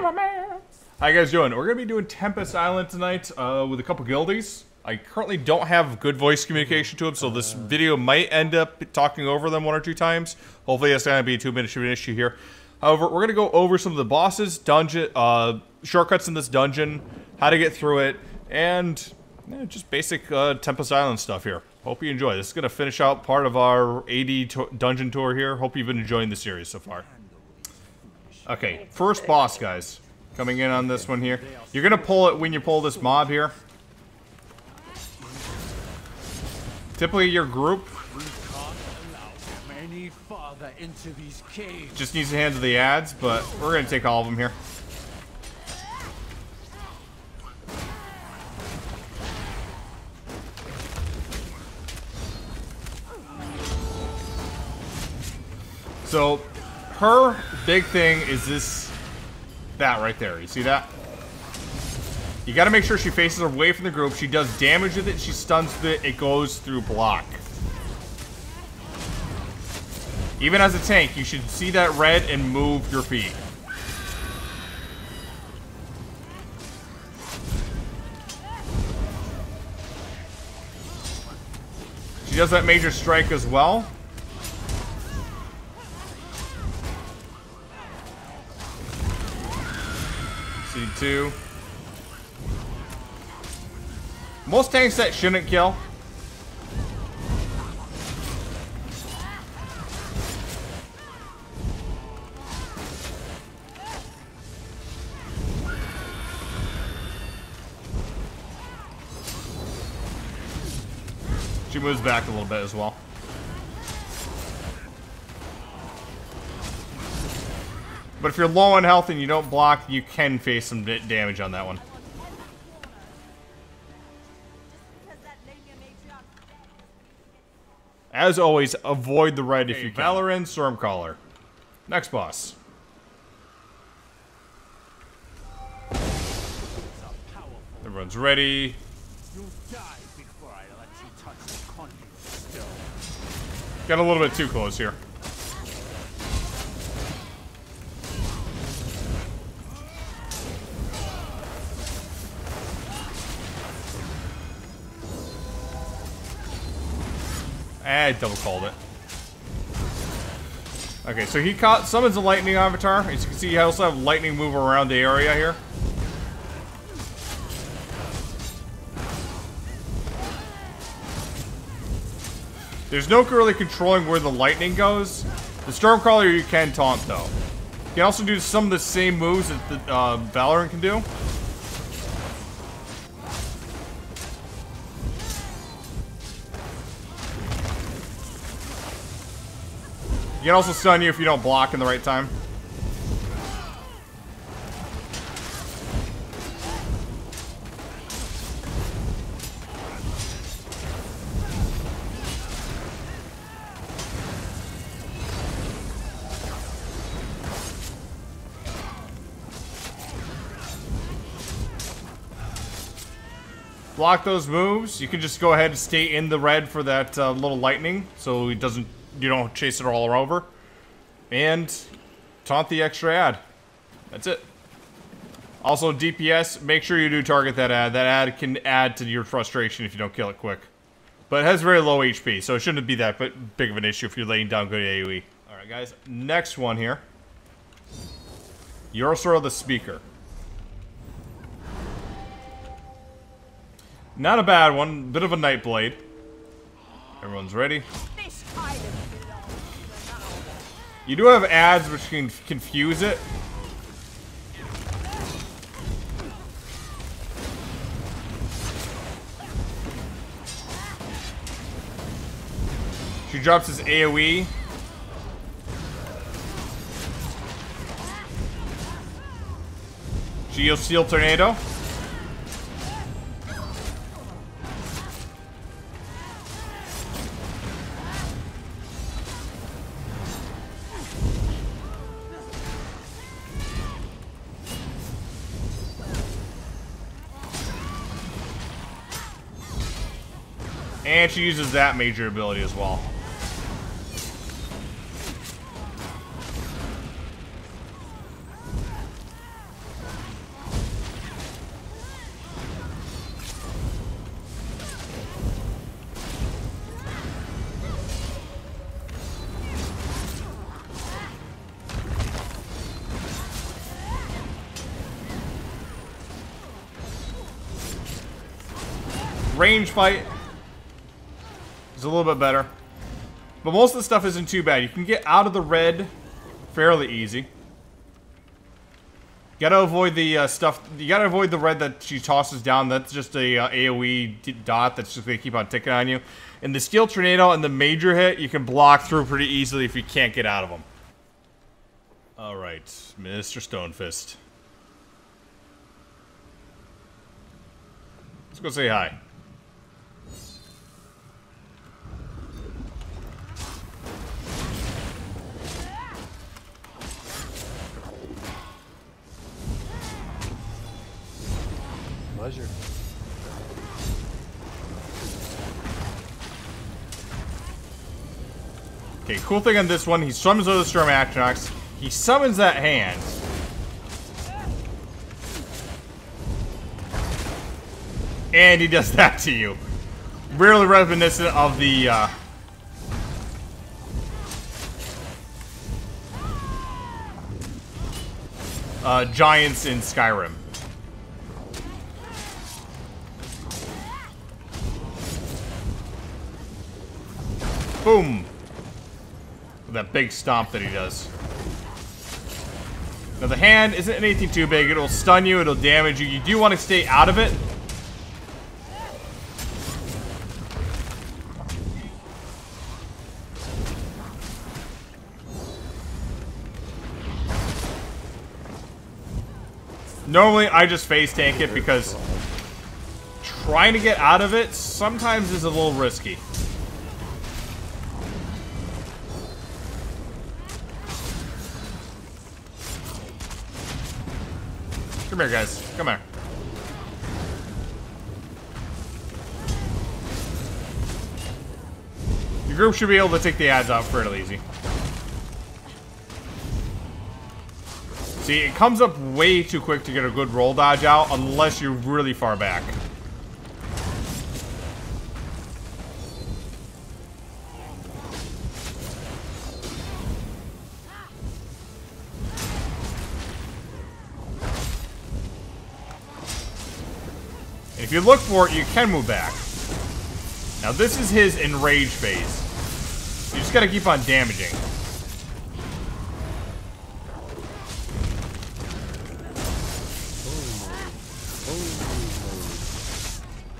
How you guys doing? We're going to be doing Tempest Island tonight with a couple guildies. I currently don't have good voice communication to them, so this video might end up talking over them 1 or 2 times. Hopefully that's not going to be a 2-minute issue here. However, we're going to go over some of the bosses, dungeon, shortcuts in this dungeon, how to get through it, and just basic Tempest Island stuff here. Hope you enjoy. This is going to finish out part of our AD dungeon tour here. Hope you've been enjoying the series so far. Okay, first boss, guys. Coming in on this one here. You're going to pull it when you pull this mob here. Typically your group just needs the hands of the ads, but we're going to take all of them here. So, her big thing is that right there. You see that? You gotta make sure she faces away from the group. She does damage with it, she stuns with it, it goes through block. Even as a tank, you should see that red and move your feet. She does that major strike as well. C2. Most tanks that shouldn't kill. She moves back a little bit as well. But if you're low on health and you don't block, you can face some damage on that one. As always, avoid the red if you can. Valorant Stormcaller. Next boss. Everyone's ready. Got a little bit too close here. I double called it. Okay, so he summons a lightning avatar. As you can see, you also have lightning move around the area here. There's no really controlling where the lightning goes. The Stormcaller you can taunt though. You can also do some of the same moves that the Valorant can do. You can also stun you if you don't block in the right time. Block those moves. You can just go ahead and stay in the red for that little lightning, so it doesn't. You don't chase it all over. And taunt the extra ad. That's it. Also, DPS, make sure you do target that ad. That ad can add to your frustration if you don't kill it quick. But it has very low HP, so it shouldn't be that big of an issue if you're laying down good AoE. Alright guys, next one here. Yorosoro the Speaker. Not a bad one, bit of a Nightblade. Everyone's ready. You do have ads which can confuse it. She drops his AoE. Geo Steel Tornado. And she uses that major ability as well. range fight is a little bit better. But most of the stuff isn't too bad. You can get out of the red fairly easy. Gotta avoid the stuff. You gotta avoid the red that she tosses down. That's just a AoE dot that's just gonna keep on ticking on you. And the steel tornado and the major hit, you can block through pretty easily if you can't get out of them. All right, Mr. Stonefist. Let's go say hi. Pleasure. Okay, cool thing on this one, he summons with the Storm Atronachs. He summons that hand. And he does that to you. Really reminiscent of the, giants in Skyrim. Boom! With that big stomp that he does. Now the hand isn't anything too big. It'll stun you, it'll damage you. You do want to stay out of it. Normally I just face tank it because trying to get out of it sometimes is a little risky. Come here, guys. Come here. Your group should be able to take the ads out fairly easy. See, it comes up way too quick to get a good roll dodge out unless you're really far back. If you look for it, you can move back. Now this is his enrage phase. You just gotta keep on damaging.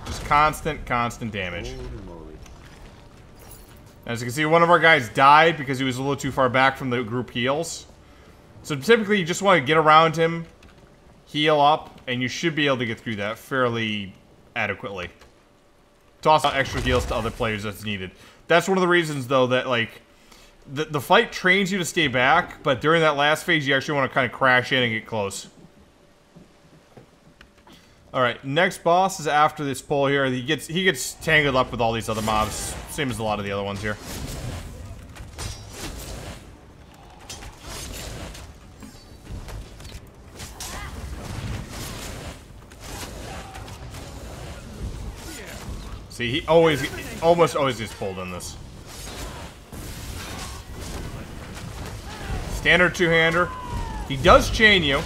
Just constant damage. As you can see, one of our guys died because he was a little too far back from the group heals. So typically you just want to get around him, heal up, and you should be able to get through that fairly adequately. Toss out extra heals to other players that's needed. That's one of the reasons, though, that, like, the fight trains you to stay back, but during that last phase, you actually want to kind of crash in and get close. Alright, next boss is after this pole here. He gets tangled up with all these other mobs, same as a lot of the other ones here. See, he almost always gets pulled in this. Standard two-hander. He does chain you.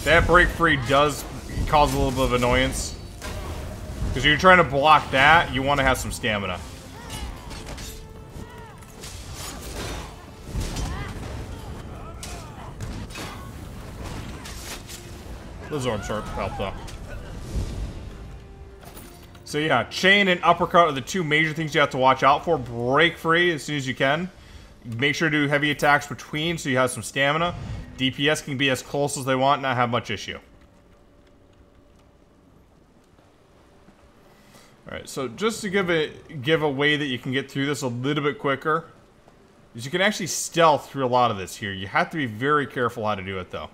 That break free does cause a little bit of annoyance. Because you're trying to block that, you want to have some stamina. The Zorb Sharp helped though. So yeah, chain and uppercut are the two major things you have to watch out for. Break free as soon as you can. Make sure to do heavy attacks between so you have some stamina. DPS can be as close as they want, not have much issue. Alright, so just to give a way that you can get through this a little bit quicker, is you can actually stealth through a lot of this here. You have to be very careful how to do it though.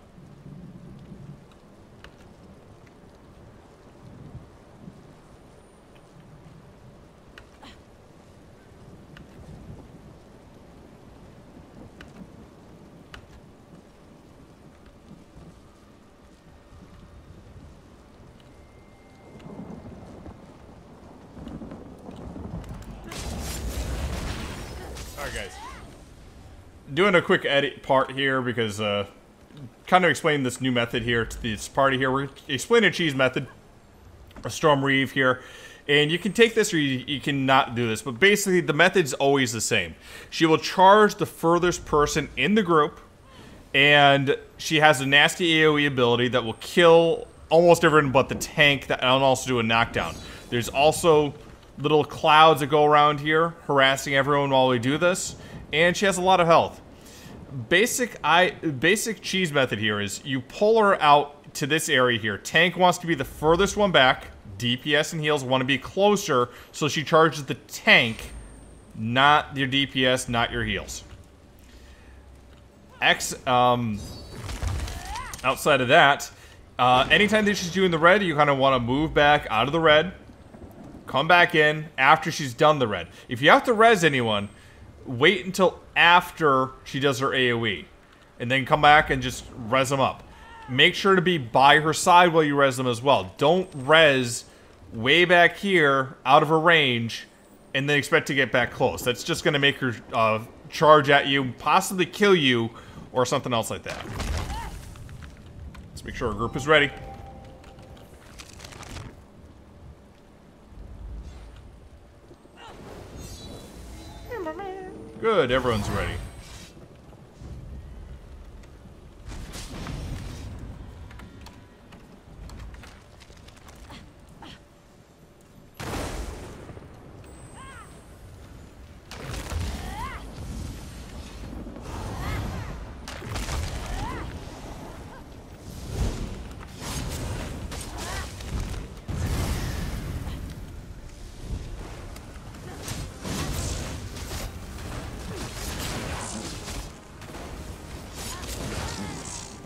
Alright, guys. Doing a quick edit part here because, kind of explain this new method here to this party here. We're explaining a cheese method, a Storm Reeve here. And you can take this or you can not do this, but basically the method's always the same. She will charge the furthest person in the group, and she has a nasty AoE ability that will kill almost everyone but the tank and also do a knockdown. There's also little clouds that go around here harassing everyone while we do this, and she has a lot of health. Basic cheese method here is you pull her out to this area here. Tank wants to be the furthest one back. DPS and heals want to be closer, so she charges the tank, not your DPS, not your heals. Outside of that, anytime that she's doing the red, you kind of want to move back out of the red, come back in after she's done the red. If you have to res anyone, wait until after she does her AoE, and then come back and just res them up. Make sure to be by her side while you res them as well. Don't res way back here, out of her range, and then expect to get back close. That's just going to make her charge at you, possibly kill you, or something else like that. Let's make sure our group is ready. Good, everyone's ready.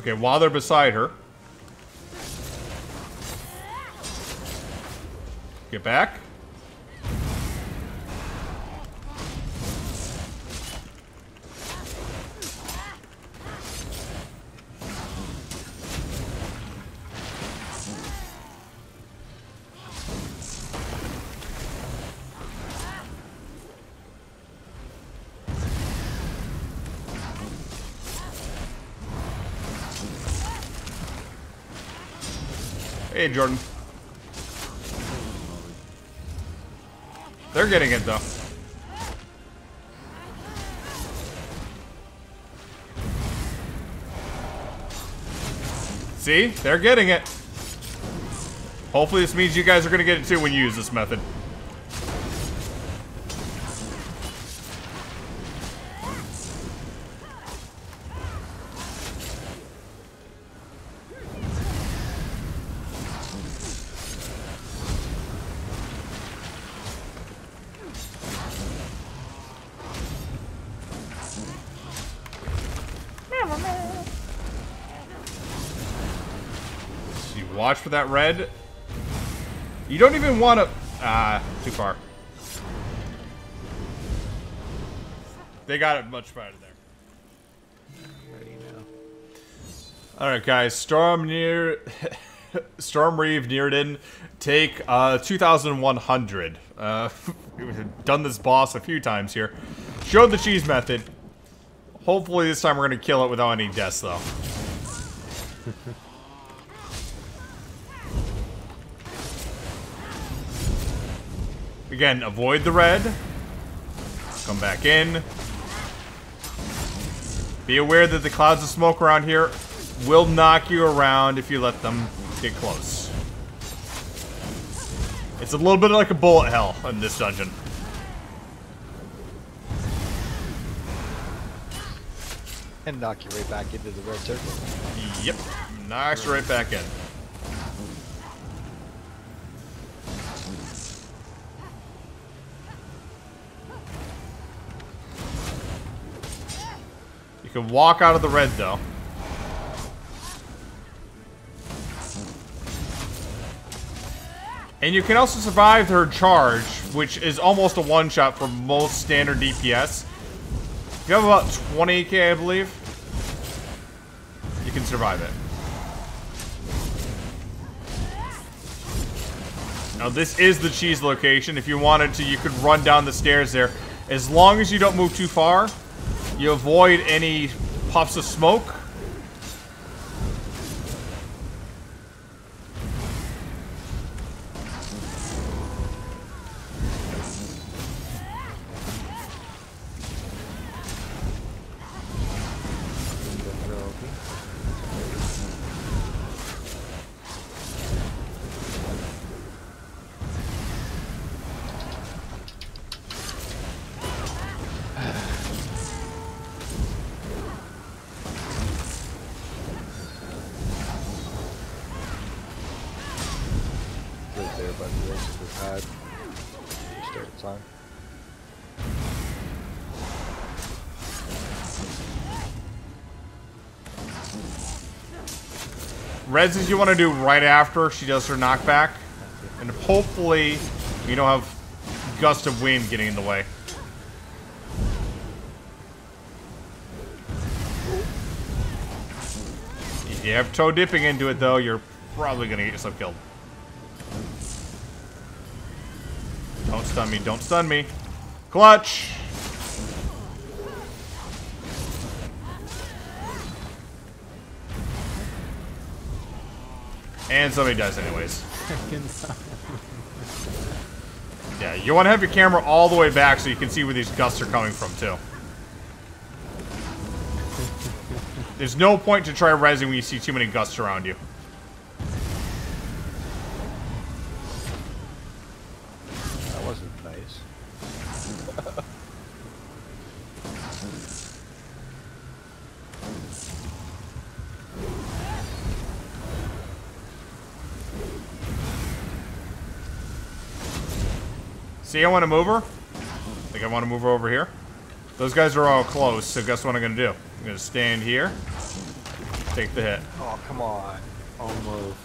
Okay, while they're beside her. Get back. Hey, Jordan. They're getting it, though. See? They're getting it. Hopefully this means you guys are going to get it, too, when you use this method. Watch for that red. You don't even want to... too far. They got it much better there. Ready now. Alright, guys. Storm Reeve Nearden. Take 2,100. We've done this boss a few times here. Showed the cheese method. Hopefully this time we're going to kill it without any deaths, though. Again, avoid the red. Come back in. Be aware that the clouds of smoke around here will knock you around if you let them get close. It's a little bit like a bullet hell in this dungeon. And knock you right back into the red circle. Yep. Knocks right back in. You can walk out of the red, though. And you can also survive her charge, which is almost a one-shot for most standard DPS. If you have about 20k, I believe, you can survive it. Now, this is the cheese location. If you wanted to, you could run down the stairs there As long as you don't move too far, you avoid any puffs of smoke. Reses you want to do right after she does her knockback. And hopefully you don't have gust of wind getting in the way. If you have toe dipping into it though, you're probably going to get yourself killed. Don't stun me, don't stun me. Clutch! And somebody dies anyways. Yeah, you want to have your camera all the way back so you can see where these gusts are coming from, too. There's no point to try resing when you see too many gusts around you. That wasn't nice. See, I want to move her. I think I want to move her over here. Those guys are all close, so guess what I'm going to do? I'm going to stand here, take the hit. Oh, come on. Almost.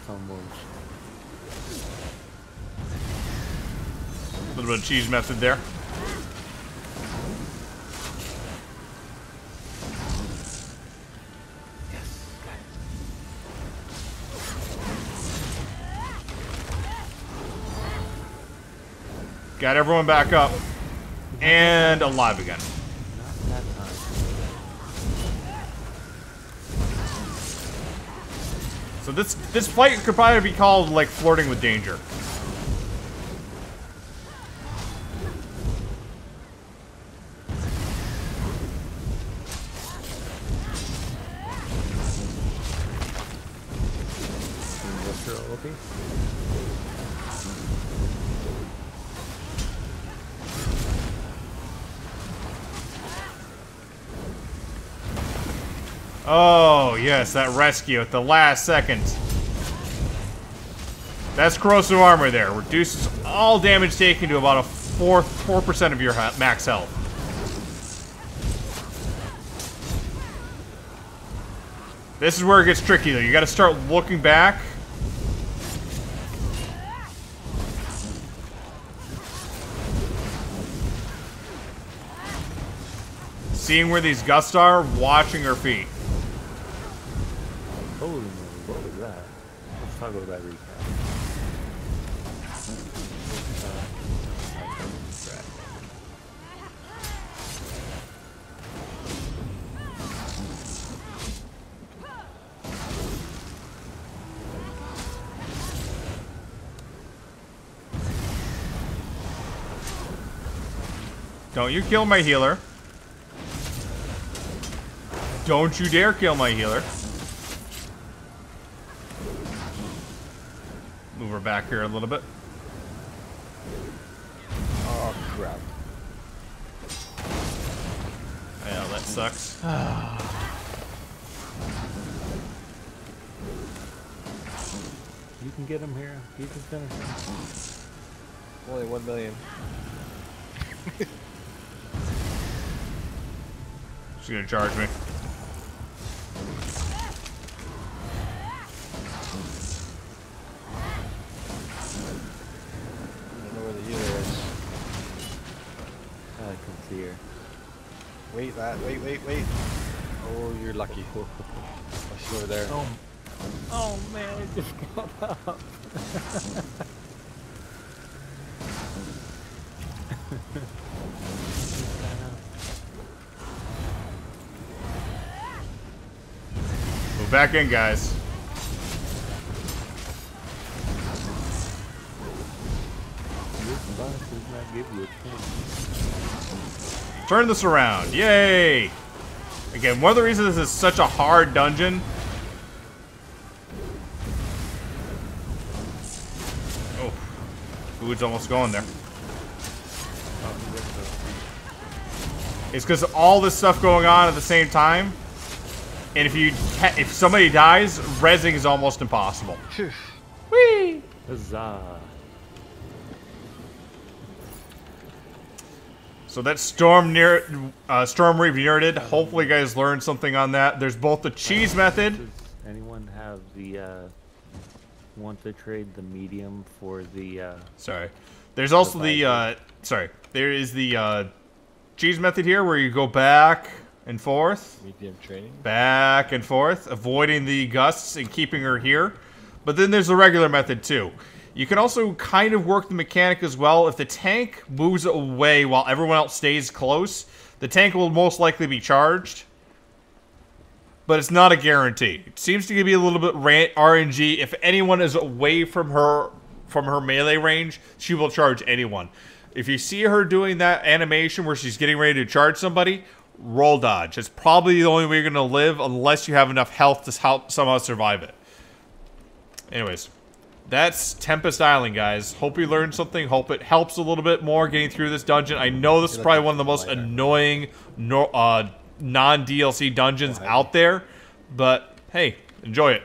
A little bit of cheese method there. Got everyone back up. And alive again. Not that time. So this fight could probably be called like flirting with danger. Oh, yes, that rescue at the last second. That's corrosive armor there. Reduces all damage taken to about a 4% of your max health. This is where it gets tricky, though. You gotta start looking back. Seeing where these gusts are, watching her feet. Holy moly, what was that? Let's talk about that recap. Don't you kill my healer. Don't you dare kill my healer. Move her back here a little bit. Oh, crap. Yeah, that sucks. You can get him here. You can finish him. Only 1 million. She's gonna charge me. I don't know where the healer is. I can see her. Wait, that. Wait. Oh, you're lucky. Oh, she's over there. Oh man, I just got up. back in, guys. This boss does not give you a chance. Turn this around. Yay! Again, one of the reasons this is such a hard dungeon. Oh, food's almost going there. It's because all this stuff going on at the same time, and if somebody dies, rezzing is almost impossible. Whee! Huzzah. So that's Storm Reef Neared. Hopefully you guys learned something on that. There's both the cheese method. Does anyone have the, want to trade the medium for the, Sorry. There's also the, there is the, cheese method here where you go back and forth. Medium training. Back and forth, avoiding the gusts and keeping her here. But then there's the regular method too. You can also kind of work the mechanic as well. If the tank moves away while everyone else stays close, the tank will most likely be charged. But it's not a guarantee. It seems to be a little bit RNG. If anyone is away from her melee range, she will charge anyone. If you see her doing that animation where she's getting ready to charge somebody, roll dodge. It's probably the only way you're going to live unless you have enough health to help somehow survive it. Anyways, that's Tempest Island, guys. Hope you learned something. Hope it helps a little bit more getting through this dungeon. I know this is probably one of the most annoying non-DLC dungeons out there, but hey, enjoy it.